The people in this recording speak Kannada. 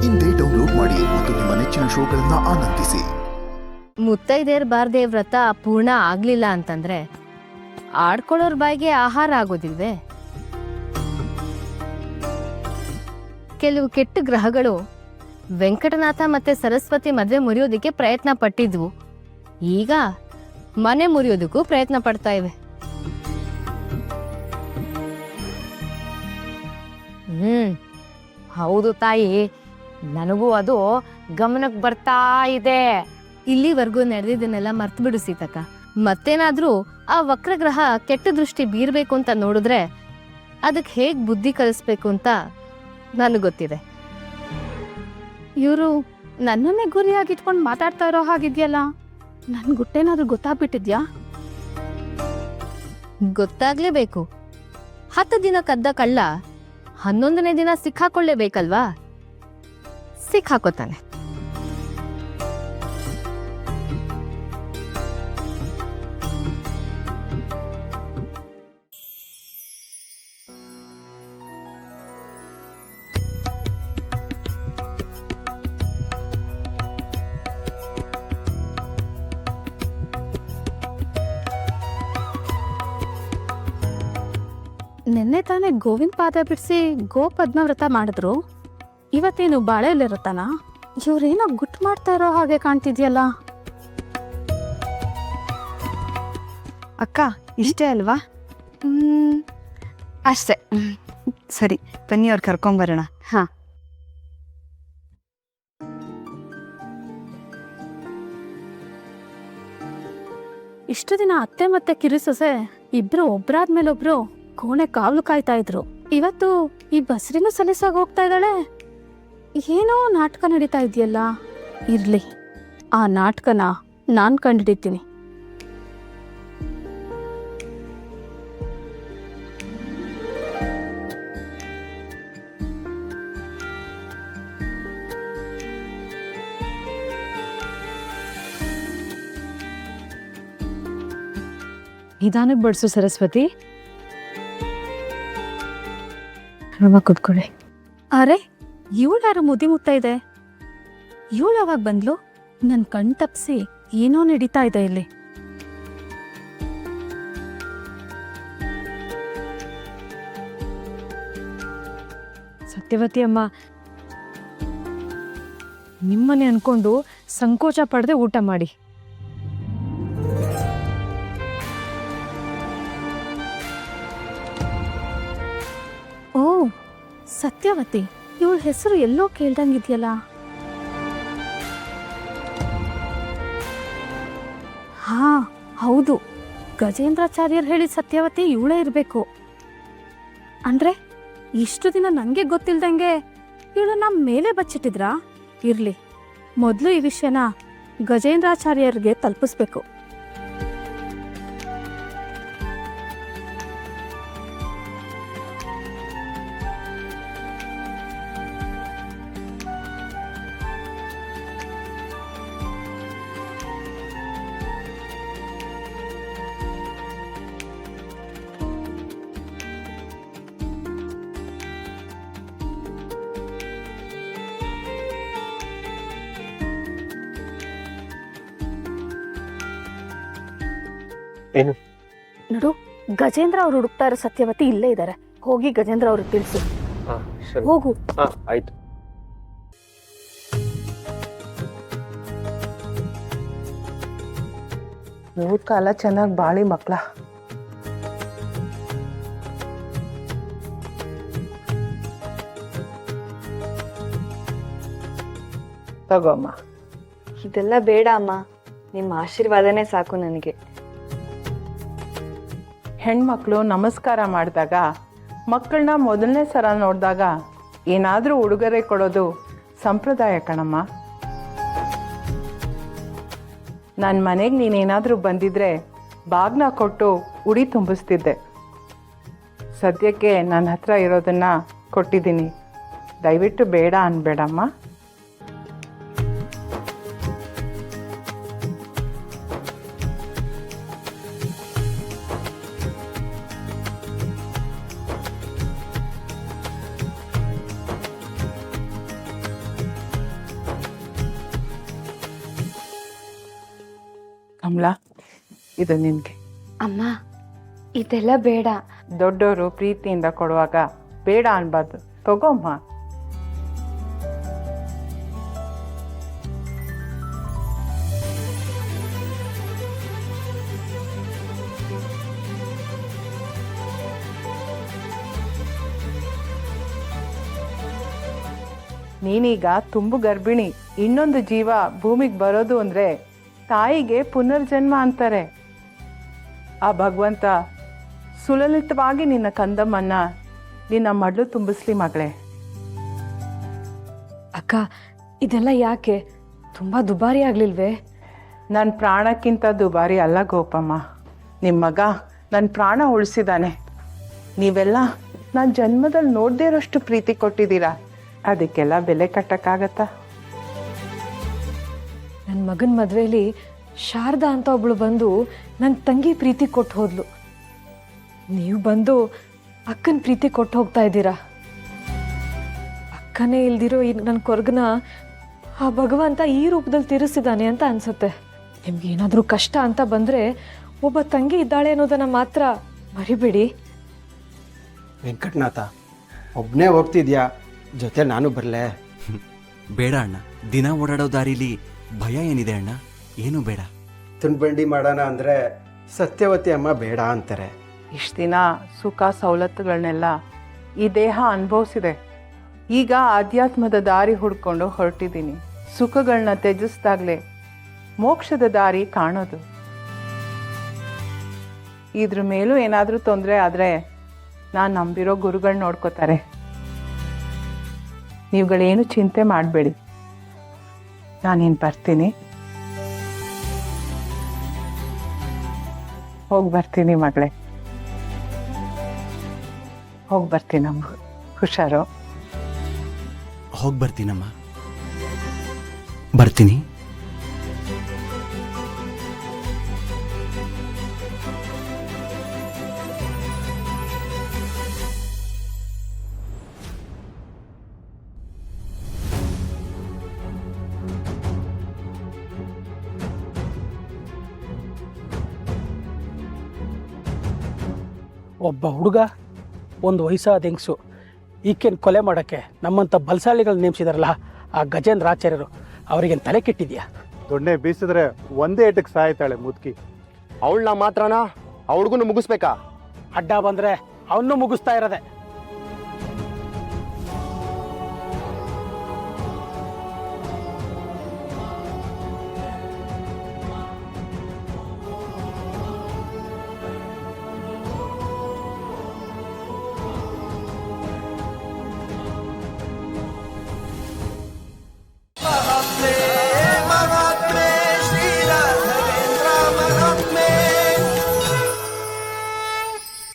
ಇಂದೇ ಡೌನ್ಲೋಡ್ ಮಾಡಿ ಮತ್ತು ನಿಮ್ಮ ನೆಚ್ಚಿನ ಶೋಗಳನ್ನ ಆನಂದಿಸಿ. ಮುತ್ತೈದೆಯರ್ ಬಾರ್ದೆ ವ್ರತ ಪೂರ್ಣ ಆಗ್ಲಿಲ್ಲ ಅಂತಂದ್ರೆ ಆಡ್ಕೊಳ್ಳೋರ್ ಬಾಯಿಗೆ ಆಹಾರ ಆಗೋದಿಲ್ವೇ? ಕೆಲವು ಕೆಟ್ಟ ಗ್ರಹಗಳು ವೆಂಕಟನಾಥ ಮತ್ತೆ ಸರಸ್ವತಿ ಮದ್ವೆ ಮುರಿಯೋದಕ್ಕೆ ಪ್ರಯತ್ನ ಪಟ್ಟಿದ್ವು. ಈಗ ಮನೆ ಮುರಿಯೋದಕ್ಕೂ ಪ್ರಯತ್ನ ಪಡ್ತಾ ಇವೆ. ಹೌದು ತಾಯಿ, ನನಗೂ ಅದು ಗಮನಕ್ಕೆ ಬರ್ತಾ ಇದೆ. ಇಲ್ಲಿವರೆಗೂ ನಡೆದಿದ್ದನ್ನೆಲ್ಲ ಮರ್ತು ಬಿಡು ಸೀತಕ್ಕ. ಮತ್ತೇನಾದ್ರೂ ಆ ವಕ್ರಗ್ರಹ ಕೆಟ್ಟ ದೃಷ್ಟಿ ಬೀರ್ಬೇಕು ಅಂತ ನೋಡಿದ್ರೆ ಅದಕ್ಕೆ ಹೇಗ್ ಬುದ್ಧಿ ಕಲಿಸ್ಬೇಕು ಅಂತ ನನಗೆ ಗೊತ್ತಿದೆ. ಇವರು ನನ್ನನ್ನೇ ಗುರಿಯಾಗಿಟ್ಕೊಂಡು ಮಾತಾಡ್ತಾ ಇರೋ ಹಾಗಿದ್ಯಲ್ಲ, ನನ್ ಗುಟ್ಟೇನಾದ್ರೂ ಗೊತ್ತಾಗ್ಬಿಟ್ಟಿದ್ಯಾ? ಗೊತ್ತಾಗ್ಲೇಬೇಕು. 10 ದಿನ ಕದ್ದ ಕಳ್ಳ 11ನೇ ದಿನ ಸಿಕ್ಕಾಕೊಳ್ಳೇಬೇಕಲ್ವಾ? ಸಿಕ್ಕಾಕೋತಾನೆ. ನಿನ್ನೆ ತಾನೇ ಗೋವಿಂದ ಪಾದ ಬಿಡಿಸಿ ಗೋಪದ್ಮವ್ರತ ಮಾಡಿದ್ರು. ಇವತ್ತೇನು ಬಾಳೆಯಲ್ಲಿರುತ್ತಾನ? ಇವ್ರೇನೋ ಗುಟ್ಟು ಮಾಡ್ತಾ ಇರೋ ಹಾಗೆ ಕಾಣ್ತಿದ್ಯಲ್ಲ. ಅಕ್ಕ, ಇಷ್ಟೇ ಅಲ್ವಾ? ಅಷ್ಟೇ. ಸರಿ, ಬನ್ನಿ, ಅವ್ರು ಕರ್ಕೊಂಬರೋಣ. ಹಾ. ಇಷ್ಟು ದಿನ ಅತ್ತೆ ಮತ್ತೆ ಕಿರಿಸೊಸೆ ಇಬ್ರು ಒಬ್ರಾದ್ಮೇಲೆ ಒಬ್ರು ಕೋಣೆ ಕಾವಲು ಕಾಯ್ತಾ ಇದ್ರು. ಇವತ್ತು ಈ ಬಸ್ರಿನೂ ಸಲೀಸಾಗಿ ಹೋಗ್ತಾ ಇದ್ದಾಳೆ. ಏನೋ ನಾಟಕ ನಡೀತಾ ಇದೆಯಲ್ಲ. ಇರ್ಲಿ, ಆ ನಾಟಕನ ನಾನ್ ಕಂಡಿಡಿತೀನಿ. ನಿಧಾನಕ್ಕೆ ಬಡಿಸು ಸರಸ್ವತಿ. ರವ ಕುತ್ಕೊಳ್ಳಿ. ಅರೆ, ಇವಳ್ಯಾರು ಮುದಿ ಮುತ್ತ ಇದೆ? ಇವಳು ಯಾವಾಗ ಬಂದ್ಲು? ನನ್ ಕಣ್ ತಪ್ಸಿ ಏನೋ ನಡೀತಾ ಇದೆ ಇಲ್ಲಿ. ಸತ್ಯವತಿ ಅಮ್ಮ, ನಿಮ್ಮನೆ ಅನ್ಕೊಂಡು ಸಂಕೋಚ ಪಡದೆ ಊಟ ಮಾಡಿ. ಓ, ಸತ್ಯವತಿ, ಇವಳ ಹೆಸರು ಎಲ್ಲೋ ಕೇಳ್ದಂಗಿದ್ಯಲ್ಲ. ಹಾ, ಹೌದು, ಗಜೇಂದ್ರಾಚಾರ್ಯರ್ ಹೇಳಿದ ಸತ್ಯವತಿ ಇವಳೇ ಇರಬೇಕು. ಅಂದ್ರೆ ಇಷ್ಟು ದಿನ ನಂಗೆ ಗೊತ್ತಿಲ್ದಂಗೆ ಇವಳು ನಮ್ಮ ಮೇಲೆ ಬಚ್ಚಿಟ್ಟಿದ್ರಾ? ಇರ್ಲಿ, ಮೊದಲು ಈ ವಿಷಯನ ಗಜೇಂದ್ರಾಚಾರ್ಯರ್ಗೆ ತಲುಪಿಸ್ಬೇಕು. ಏನು? ನೋಡು, ಗಜೇಂದ್ರ ಅವ್ರು ಹುಡುಕ್ತಾ ಇರೋ ಸತ್ಯವತಿ ಇಲ್ಲೇ ಇದ್ದಾರೆ. ಹೋಗಿ ಗಜೇಂದ್ರ ಅವ್ರಿಗೆ ತಿಳಿಸು. ಹೋಗು. ಆಯ್ತು. ಮೂರ್ ಕಾಲ ಚೆನ್ನಾಗಿ ಬಾಳಿ ಮಕ್ಳ. ತಗೋಮ್ಮ. ಇದೆಲ್ಲ ಬೇಡ ಅಮ್ಮ, ನಿಮ್ಮ ಆಶೀರ್ವಾದನೇ ಸಾಕು ನನಗೆ. ಹೆಣ್ಮಕ್ಳು ನಮಸ್ಕಾರ ಮಾಡಿದಾಗ, ಮಕ್ಕಳನ್ನ ಮೊದಲನೇ ಸಲ ನೋಡಿದಾಗ ಏನಾದರೂ ಉಡುಗೊರೆ ಕೊಡೋದು ಸಂಪ್ರದಾಯ ಕಣಮ್ಮ. ನನ್ನ ಮನೆಗೆ ನೀನೇನಾದರೂ ಬಂದಿದ್ರೆ ಬಾಗ್ನ ಕೊಟ್ಟು ಉಡಿ ತುಂಬಿಸ್ತಿದ್ದೆ. ಸದ್ಯಕ್ಕೆ ನನ್ನ ಹತ್ರ ಇರೋದನ್ನು ಕೊಟ್ಟಿದ್ದೀನಿ. ದಯವಿಟ್ಟು ಬೇಡ ಅನ್ಬೇಡಮ್ಮ. ಕಮಲಾ, ಇದು ನಿನಗೆ. ಅಮ್ಮ ಇದೆಲ್ಲ ಬೇಡ. ದೊಡ್ಡವರು ಪ್ರೀತಿಯಿಂದ ಕೊಡುವಾಗ ಬೇಡ ಅನ್ಬಾರ್ದು. ತಗೋಮ್ಮ. ನೀನೀಗ ತುಂಬು ಗರ್ಭಿಣಿ. ಇನ್ನೊಂದು ಜೀವ ಭೂಮಿಗೆ ಬರೋದು ಅಂದ್ರೆ ತಾಯಿಗೆ ಪುನರ್ಜನ್ಮ ಅಂತಾರೆ. ಆ ಭಗವಂತ ಸುಲಲಿತವಾಗಿ ನಿನ್ನ ಕಂದಮ್ಮನ್ನ ನಿನ್ನ ಮಡ್ಲು ತುಂಬಿಸ್ಲಿ ಮಗಳೇ. ಅಕ್ಕ ಇದೆಲ್ಲ ಯಾಕೆ? ತುಂಬಾ ದುಬಾರಿ ಆಗ್ಲಿಲ್ವೇ? ನನ್ನ ಪ್ರಾಣಕ್ಕಿಂತ ದುಬಾರಿ ಅಲ್ಲ ಗೋಪಮ್ಮ. ನಿಮ್ಮ ಮಗ ನನ್ನ ಪ್ರಾಣ ಉಳಿಸಿದಾನೆ. ನೀವೆಲ್ಲ ನಾನು ಜನ್ಮದಲ್ಲಿ ನೋಡದೇ ಇರೋಷ್ಟು ಪ್ರೀತಿ ಕೊಟ್ಟಿದ್ದೀರಾ. ಅದಕ್ಕೆಲ್ಲ ಬೆಲೆ ಕಟ್ಟಕ್ಕಾಗತ್ತಾ? ನನ್ನ ಮಗನ ಮದುವೆಲಿ ಶಾರದಾ ಅಂತ ಒಬ್ಳು ಬಂದು ನನ್ನ ತಂಗಿ ಪ್ರೀತಿ ಕೊಟ್ಟು ಹೋದ್ಲು. ನೀವು ಬಂದು ಅಕ್ಕನ ಪ್ರೀತಿ ಕೊಟ್ಟು ಹೋಗ್ತಾ ಇದ್ದೀರಾ. ಅಕ್ಕನೇ ಇಲ್ದಿರೋ ಈ ನನ್ನ ಕೊರ್ಗನ ಆ ಭಗವಂತ ಈ ರೂಪದಲ್ಲಿ ತೀರಿಸಿದಾನೆ ಅಂತ ಅನ್ಸುತ್ತೆ. ನಿಮ್ಗೆ ಏನಾದರೂ ಕಷ್ಟ ಅಂತ ಬಂದರೆ ಒಬ್ಬ ತಂಗಿ ಇದ್ದಾಳೆ ಅನ್ನೋದನ್ನು ಮಾತ್ರ ಮರಿಬೇಡಿ. ವೆಂಕಟನಾಥ, ಒಬ್ಬನೇ ಹೋಗ್ತಿದ್ಯಾ? ಜೊತೆ ನಾನು ಬರಲೇ? ಬೇಡ ಅಣ್ಣ, ದಿನ ಓಡಾಡೋ ದಾರಿಲಿ ಭಯ ಏನಿದೆ ಅಣ್ಣ? ಏನು ಬೇಡ. ತುಂಡ್ಬಂಡಿ ಮಾಡೋಣ ಅಂದರೆ ಸತ್ಯವತಿ ಅಮ್ಮ ಬೇಡ ಅಂತಾರೆ. ಇಷ್ಟು ದಿನ ಸುಖ ಸವಲತ್ತುಗಳನ್ನೆಲ್ಲ ಈ ದೇಹ ಅನುಭವಿಸಿದೆ. ಈಗ ಆಧ್ಯಾತ್ಮದ ದಾರಿ ಹುಡ್ಕೊಂಡು ಹೊರಟಿದ್ದೀನಿ. ಸುಖಗಳನ್ನ ತ್ಯಜಿಸ್ದಾಗ್ಲೇ ಮೋಕ್ಷದ ದಾರಿ ಕಾಣೋದು. ಇದ್ರ ಮೇಲೂ ಏನಾದರೂ ತೊಂದರೆ ಆದರೆ ನಾನು ನಂಬಿರೋ ಗುರುಗಳು ನೋಡ್ಕೋತಾರೆ. ನೀವುಗಳೇನು ಚಿಂತೆ ಮಾಡಬೇಡಿ. ನಾನೇನು ಬರ್ತೀನಿ, ಹೋಗಿ ಬರ್ತೀನಿ ಮಗಳೇ, ಹೋಗಿ ಬರ್ತೀನಮ್ಮ. ಹುಷಾರು. ಹೋಗಿ ಬರ್ತೀನಮ್ಮ, ಬರ್ತೀನಿ. ಒಬ್ಬ ಹುಡುಗ, ಒಂದು ವಯಸ್ಸಾದ ಹೆಂಗಸು, ಈಕೆನ ಕೊಲೆ ಮಾಡೋಕ್ಕೆ ನಮ್ಮಂಥ ಬಲಶಾಲಿಗಳು ನೇಮಿಸಿದಾರಲ್ಲ ಆ ಗಜೇಂದ್ರ ಆಚಾರ್ಯರು, ಅವರಿಗೇನು ತಲೆ ಕೆಟ್ಟಿದ್ಯಾ? ದೊಣ್ಣೆ ಬೀಸಿದ್ರೆ ಒಂದೇ ಏಟಕ್ಕೆ ಸಾಯ್ತಾಳೆ ಮುದುಕಿ. ಅವಳನ್ನ ಮಾತ್ರನಾ? ಅವಳಿಗೂ ಮುಗಿಸ್ಬೇಕಾ? ಅಡ್ಡ ಬಂದರೆ ಅವನ್ನೂ ಮುಗಿಸ್ತಾ ಇರೋದೆ.